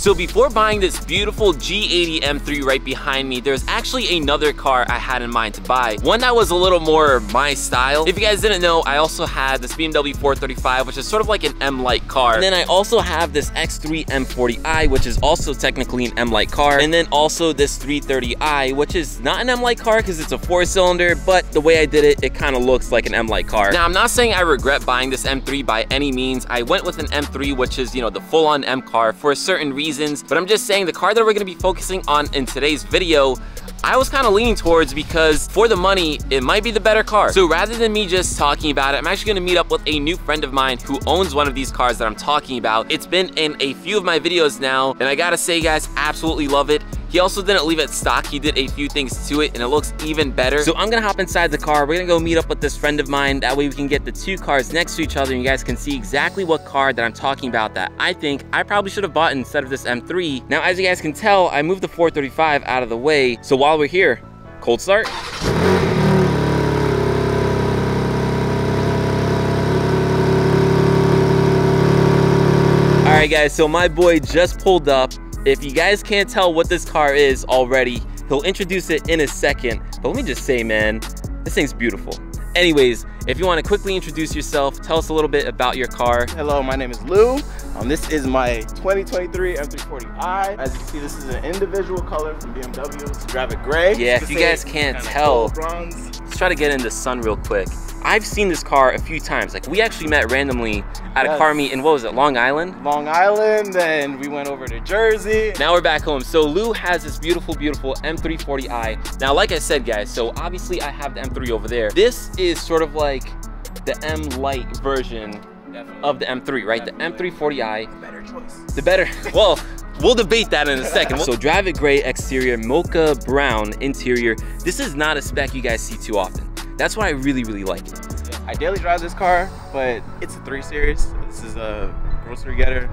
So before buying this beautiful G80 M3 right behind me, there's actually another car I had in mind to buy. One that was a little more my style. If you guys didn't know, I also had this BMW 435, which is sort of like an M-Lite car. And then I also have this X3 M40i, which is also technically an M-Lite car. And then also this 330i, which is not an M-Lite car because it's a 4-cylinder, but the way I did it, it kind of looks like an M-Lite car. Now, I'm not saying I regret buying this M3 by any means. I went with an M3, which is, you know, the full-on M car for certain reasons, but I'm just saying the car that we're gonna be focusing on in today's video, I was kind of leaning towards because for the money, it might be the better car. So rather than me just talking about it, I'm actually gonna meet up with a new friend of mine who owns one of these cars that I'm talking about. It's been in a few of my videos now, and I gotta say, guys, absolutely love it. He also didn't leave it stock. He did a few things to it and it looks even better. So I'm gonna hop inside the car. We're gonna go meet up with this friend of mine. That way we can get the two cars next to each other and you guys can see exactly what car that I'm talking about that I think I probably should have bought instead of this M3. Now, as you guys can tell, I moved the 435 out of the way. So while we're here, cold start. All right, guys, so my boy just pulled up. If you guys can't tell what this car is already, he'll introduce it in a second. But let me just say, man, this thing's beautiful. Anyways, if you want to quickly introduce yourself, tell us a little bit about your car. Hello, my name is Lou. This is my 2023 M340i. As you can see, this is an individual color from BMW. It's Dravic Gray. Yeah, if you guys can't tell, let's try to get in the sun real quick. I've seen this car a few times. Like, we actually met randomly at a car meet in, what was it, Long Island? Long Island, and we went over to Jersey. Now we're back home. So Lou has this beautiful, beautiful M340i. Now, like I said, guys, so obviously I have the M3 over there. This is sort of like the M-Lite version of the M3, right? Definitely. The M340i. The better choice. The better, well, we'll debate that in a second. So Dravic Gray exterior, mocha brown interior. This is not a spec you guys see too often. That's why I really, really like it. Yeah, I daily drive this car, but it's a 3 Series. This is a grocery getter,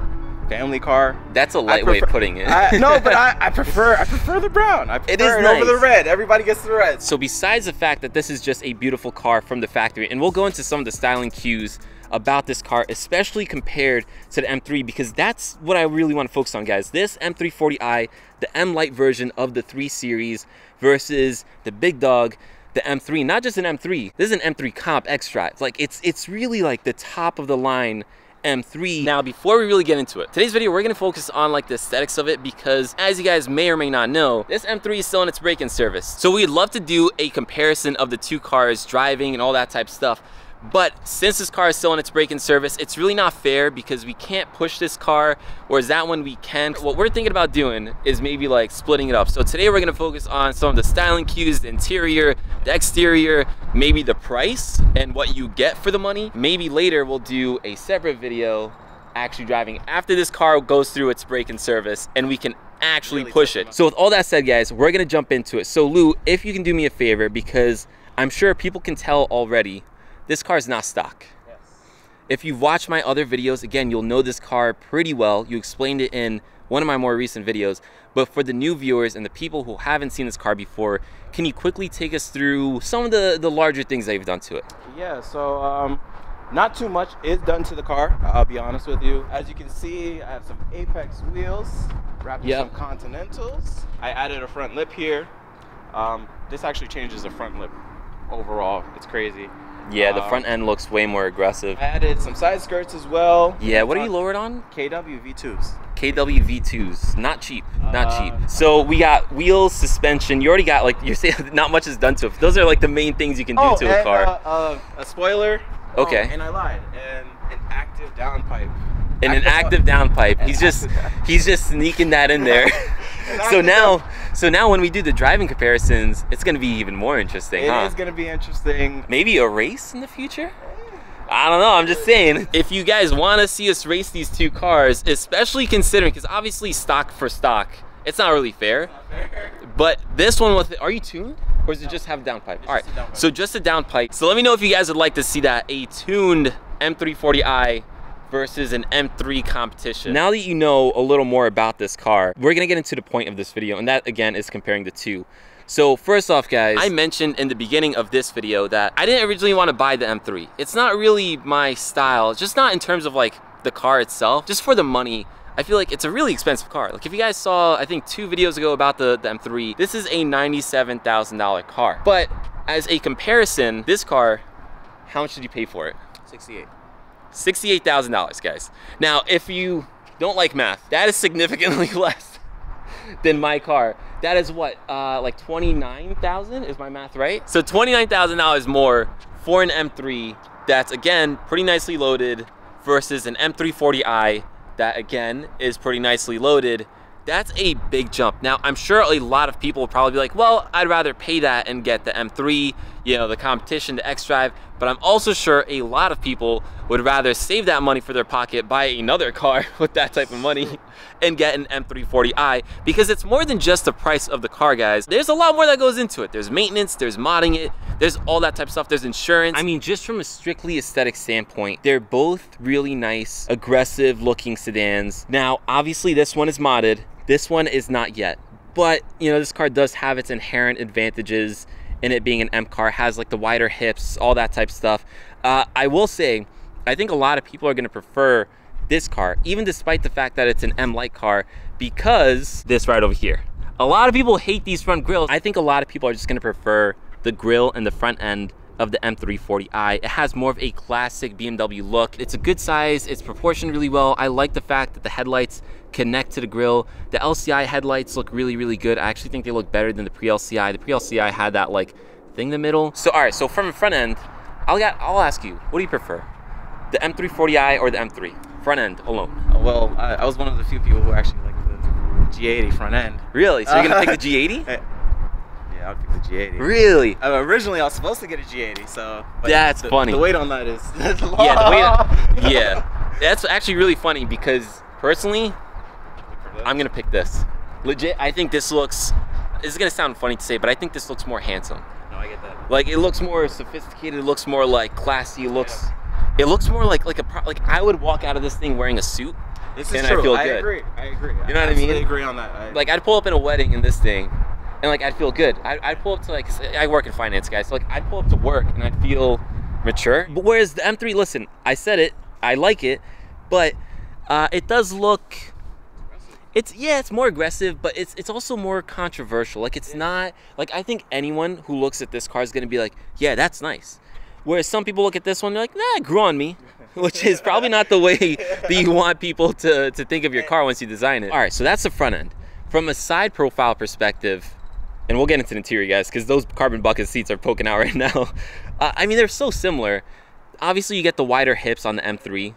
family car. That's a light way of putting it. No, but I prefer the brown. I prefer it is it nice. over the red. Everybody gets the red. So besides the fact that this is just a beautiful car from the factory, and we'll go into some of the styling cues about this car, especially compared to the M3, because that's what I really want to focus on, guys. This M340i, the M-Lite version of the 3 Series versus the big dog, the M3. Not just an M3, this is an M3 Comp X-Drive. Like, it's really like the top of the line M3. Now, before we really get into it, today's video, we're gonna focus on like the aesthetics of it, because as you guys may or may not know, this M3 is still in its break-in service. So we'd love to do a comparison of the two cars, driving and all that type of stuff. But since this car is still in its break-in service, it's really not fair because we can't push this car, whereas that one we can. What we're thinking about doing is maybe like splitting it up. So today we're gonna focus on some of the styling cues, the interior, the exterior, maybe the price and what you get for the money. Maybe later we'll do a separate video actually driving after this car goes through its break-in service and we can actually really push it. So with all that said, guys, we're gonna jump into it. So Lou, if you can do me a favor, because I'm sure people can tell already, this car is not stock. Yes. If you've watched my other videos, again, you'll know this car pretty well. You explained it in one of my more recent videos. But for the new viewers and the people who haven't seen this car before, can you quickly take us through some of the larger things that you've done to it? Yeah, so not too much is done to the car, I'll be honest with you. As you can see, I have some Apex wheels, wrapped in some Continentals. I added a front lip here. This actually changes the front lip overall. It's crazy. Yeah, the front end looks way more aggressive. I added some side skirts as well. Yeah, what are you lowered on? KW V2s. KW V2s, not cheap, not cheap. So we got wheels, suspension. You already got, like, you're saying not much is done to it. Those are like the main things you can do to a car. A spoiler. Okay. And I lied. And an active downpipe. And an active downpipe. He's just sneaking that in there. So now when we do the driving comparisons, it's gonna be even more interesting, huh? It is gonna be interesting. Maybe a race in the future? I don't know, I'm just saying. If you guys wanna see us race these two cars, especially considering, because obviously stock for stock, it's not really fair. But this one with, are you tuned? Or does it just have a downpipe? All right, so just a downpipe. So let me know if you guys would like to see that, a tuned M340i versus an M3 competition. Now that you know a little more about this car, we're gonna get into the point of this video, and that again is comparing the two. So first off, guys, I mentioned in the beginning of this video that I didn't originally want to buy the M3. It's not really my style, just not in terms of like the car itself, just for the money. I feel like it's a really expensive car. Like if you guys saw, I think 2 videos ago about the M3, this is a $97,000 car. But as a comparison, this car, how much did you pay for it? 68. $68,000, guys. Now, if you don't like math, that is significantly less than my car. That is what, like 29,000? Is my math right? So $29,000 more for an M3 that's, again, pretty nicely loaded versus an M340i that, again, is pretty nicely loaded. That's a big jump. Now, I'm sure a lot of people will probably be like, well, I'd rather pay that and get the M3, you know, the competition, the X-Drive, but I'm also sure a lot of people would rather save that money for their pocket, buy another car with that type of money, and get an M340i, because it's more than just the price of the car, guys. There's a lot more that goes into it. There's maintenance, there's modding it, there's all that type of stuff, there's insurance. I mean, just from a strictly aesthetic standpoint, they're both really nice, aggressive looking sedans. Now, obviously this one is modded, this one is not yet, but you know, this car does have its inherent advantages in it being an M car, has like the wider hips, all that type of stuff. I will say, I think a lot of people are gonna prefer this car, even despite the fact that it's an M-like car, because this right over here. A lot of people hate these front grills. I think a lot of people are just gonna prefer the grill and the front end of the M340i. It has more of a classic BMW look. It's a good size, it's proportioned really well. I like the fact that the headlights connect to the grill. The LCI headlights look really, really good. I actually think they look better than the pre-LCI. The pre-LCI had that like thing in the middle. So, all right, so from the front end, I'll ask you, what do you prefer? The M340i or the M3? Front end alone. Well, I was one of the few people who actually like the G80 front end. Really? So you're gonna pick the G80? Yeah, I'll pick the G80. Really? Originally, I was supposed to get a G80, so... That's funny. The weight on that is long. Yeah, the weight, yeah. That's actually really funny because, personally, I'm gonna pick this. Legit, I think this looks... This is gonna sound funny to say, but I think this looks more handsome. No, I get that. Like, it looks more sophisticated, it looks more, like, classy, it looks... Yeah. It looks more like I would walk out of this thing wearing a suit, this is and true. I feel I good. agree. I agree. You know what I mean? I agree on that. Like, I'd pull up in a wedding in this thing, and like I'd feel good. I'd pull up to like, I work in finance, guys, so like I'd pull up to work and I'd feel mature. But whereas the M3, listen, I said it, I like it, but it does look, it's more aggressive, but it's also more controversial. Like it's not, like I think anyone who looks at this car is gonna be like, yeah, that's nice. Whereas some people look at this one, they're like, nah, it grew on me, which is probably not the way that you want people to think of your car once you design it. All right, so that's the front end. From a side profile perspective, and we'll get into the interior, guys, because those carbon bucket seats are poking out right now. I mean, they're so similar. Obviously, you get the wider hips on the M3.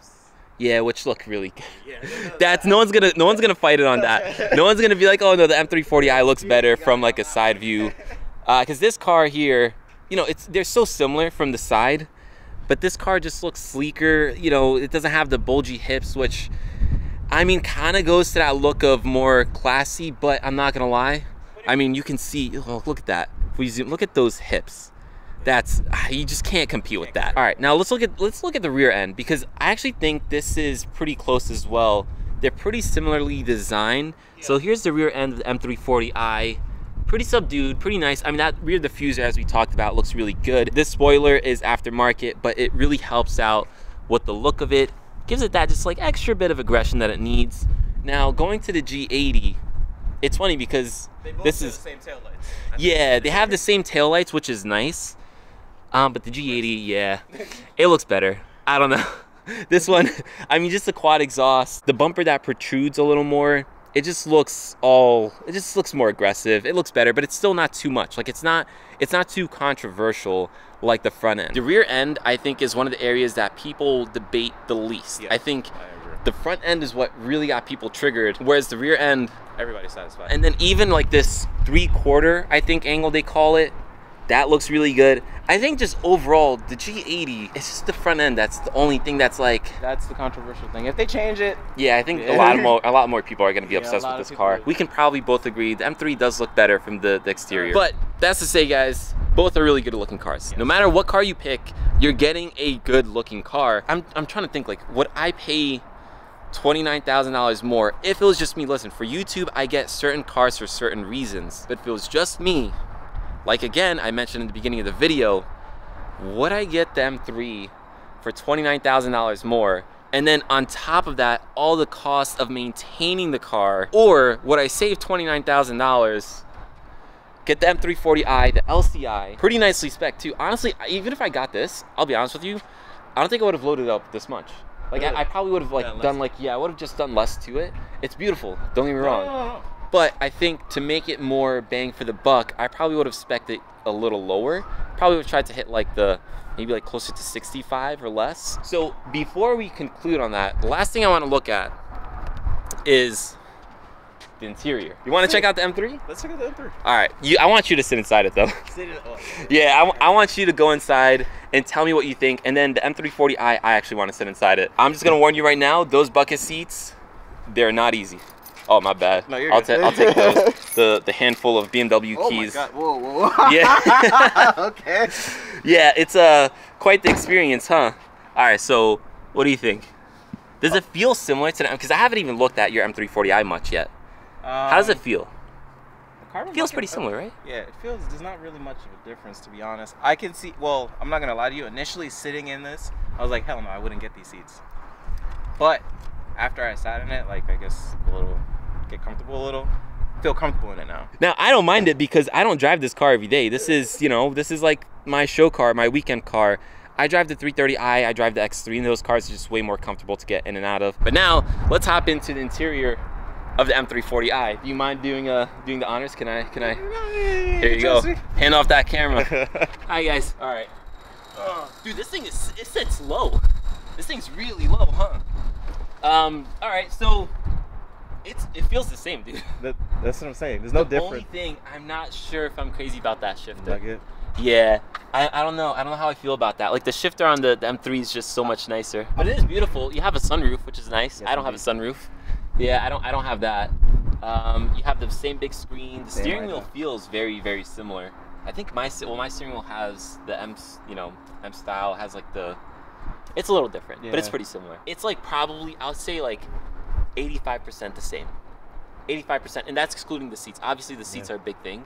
Yeah, which look really good. Yeah, that's no one's gonna fight it on that. No one's gonna be like, oh no, the M340i looks better from like a side view, because this car here, you know, they're so similar from the side, but this car just looks sleeker. You know, it doesn't have the bulgy hips, which I mean kind of goes to that look of more classy, but I'm not gonna lie. I mean, you can see, oh, look at that. If we zoom, look at those hips. That's, you just can't compete with that. All right, now let's look at the rear end, because I actually think this is pretty close as well. They're pretty similarly designed. So here's the rear end of the M340i. Pretty subdued, pretty nice. I mean, that rear diffuser, as we talked about, looks really good. This spoiler is aftermarket, but it really helps out with the look of it. Gives it that just like extra bit of aggression that it needs. Now, going to the G80, it's funny because this is the same taillights. Yeah, they have the same taillights, which is nice. But the G80, yeah, it looks better. I don't know. This one, I mean, just the quad exhaust, the bumper that protrudes a little more, it just looks more aggressive. It looks better, but it's still not too much. Like it's not too controversial like the front end. The rear end, I think, is one of the areas that people debate the least. Yeah, I think the front end is what really got people triggered, whereas the rear end, everybody's satisfied. And then even like this 3/4, I think, angle they call it, that looks really good. I think just overall, the G80, it's just the front end that's the only thing that's like... That's the controversial thing. If they change it... Yeah, I think a lot more people are going to be obsessed with this car. We can probably both agree the M3 does look better from the exterior. But that's to say, guys, both are really good looking cars. Yes. No matter what car you pick, you're getting a good looking car. I'm trying to think, like, would I pay $29,000 more if it was just me? Listen, for YouTube, I get certain cars for certain reasons. But if it was just me, like again, I mentioned in the beginning of the video, would I get the M3 for $29,000 more? And then on top of that, all the cost of maintaining the car, or would I save $29,000, get the M340i, the LCI, pretty nicely spec'd too. Honestly, even if I got this, I'll be honest with you, I don't think I would have loaded up this much. Like really? I probably would have like done like, yeah, I would have just done less to it. It's beautiful, don't get me wrong. No. But I think to make it more bang for the buck, I probably would have spec'd it a little lower. Probably would have tried to hit like maybe like closer to 65 or less. So before we conclude on that, the last thing I want to look at is the interior. You want to check out the M3? Let's check out the M3. All right, I want you to sit inside it though. Yeah, I want you to go inside and tell me what you think. And then the M340i, I actually want to sit inside it. I'm just gonna warn you right now, those bucket seats, they're not easy. Oh, my bad. No, I'll take those. The handful of BMW keys. Oh my God! Whoa, whoa, whoa. Yeah. Okay. Yeah, it's quite the experience, huh? All right. So, what do you think? Does it feel similar to? Because I haven't even looked at your M340i much yet. How does it feel? It feels pretty similar, right? Yeah, there's not really much of a difference, to be honest. I can see. Well, I'm not gonna lie to you. Initially, sitting in this, I was like, hell no, I wouldn't get these seats. But after I sat in it, like I guess get comfortable a little, feel comfortable in it now. Now I don't mind it because I don't drive this car every day. This is, this is like my show car, my weekend car. I drive the 330i, I drive the X3, and those cars are just way more comfortable to get in and out of. But now let's hop into the interior of the M340i. Do you mind doing the honors? Can I? Here you go. Hand off that camera. Hi guys. All right. Dude, this thing it sits low. This thing's really low, huh? All right, so it feels the same, dude. That's what I'm saying. There's no difference. The only thing, I'm not sure if I'm crazy about that shifter. Nugget. Yeah, I don't know. I don't know how I feel about that. Like the shifter on the M3 is just so much nicer. But it is beautiful. You have a sunroof, which is nice. Yes, I don't have a sunroof. Yeah, I don't have that. You have the same big screen. The steering wheel feels very, very similar. I think my steering wheel has the M style, has like it's a little different, but it's pretty similar. It's like probably, I would say like 85% the same. 85%, and that's excluding the seats. Obviously the seats are a big thing,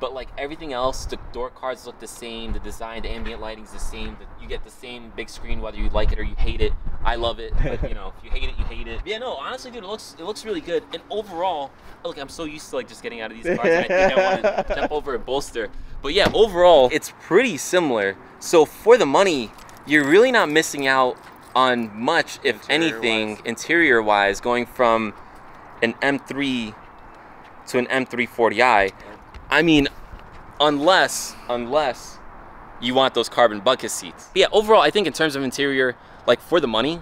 but like everything else, the door cards look the same, the design, the ambient lighting's the same, you get the same big screen whether you like it or you hate it. I love it, but if you hate it, you hate it. But yeah, no, honestly, dude, it looks really good. And overall, look, I'm so used to like just getting out of these cars, and I think I want to jump over a bolster. But yeah, overall, it's pretty similar. So for the money, you're really not missing out on much, if anything, interior-wise, going from an M3 to an M340i. I mean, unless you want those carbon bucket seats. But yeah, overall, I think in terms of interior, like for the money,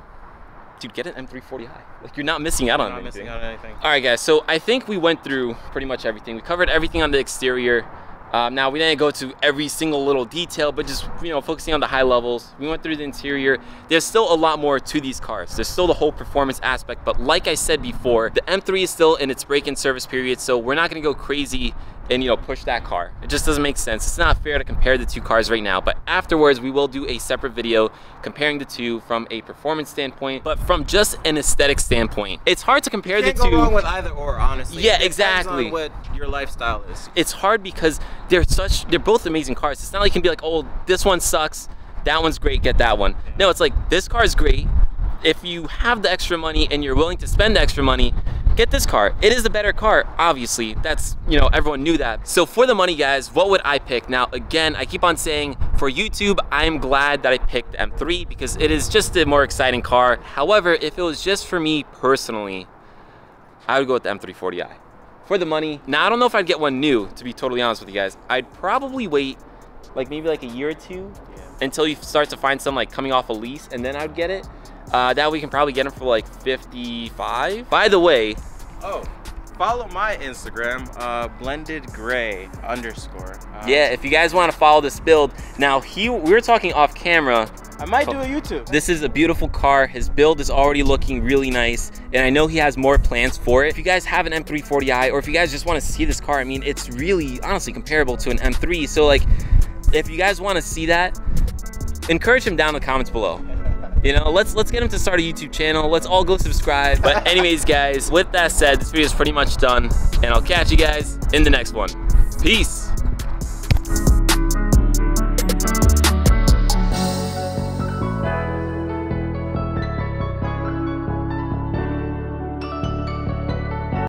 dude, get an M340i. Like you're not missing out on anything. All right, guys. So I think we went through pretty much everything. We covered everything on the exterior. Now we didn't go to every single little detail, but just focusing on the high levels. We went through the interior. There's still a lot more to these cars. There's still the whole performance aspect, but like I said before, the M3 is still in its break-in service period, so we're not gonna go crazy and push that car. It just doesn't make sense. It's not fair to compare the two cars right now, but afterwards we will do a separate video comparing the two from a performance standpoint, but from just an aesthetic standpoint. It's hard to compare the two. You can't go wrong with either or, honestly. Yeah, exactly. It depends on what your lifestyle is. It's hard because they're both amazing cars. It's not like you can be like, oh, this one sucks, that one's great, get that one. No, it's like, this car is great. If you have the extra money and you're willing to spend the extra money, get this car. It is the better car, obviously. That's, everyone knew that. So for the money, guys, what would I pick? Now, again, I keep on saying for YouTube, I'm glad that I picked the M3 because it is just a more exciting car. However, if it was just for me personally, I would go with the M340i. For the money, now I don't know if I'd get one new, to be totally honest with you guys. I'd probably wait like maybe like a year or two until you start to find some like coming off a lease, and then I'd get it. That we can probably get them for like 55. By the way, follow my Instagram, blendedgray_. Yeah, if you guys want to follow this build. Now we were talking off camera. I might do a YouTube. This is a beautiful car. His build is already looking really nice, and I know he has more plans for it. If you guys have an M340i, or if you guys just want to see this car, I mean, it's really honestly comparable to an M3. So like, if you guys want to see that, encourage him down in the comments below. Let's get him to start a YouTube channel. Let's all go subscribe. But anyways, guys, with that said, this video is pretty much done, and I'll catch you guys in the next one. Peace.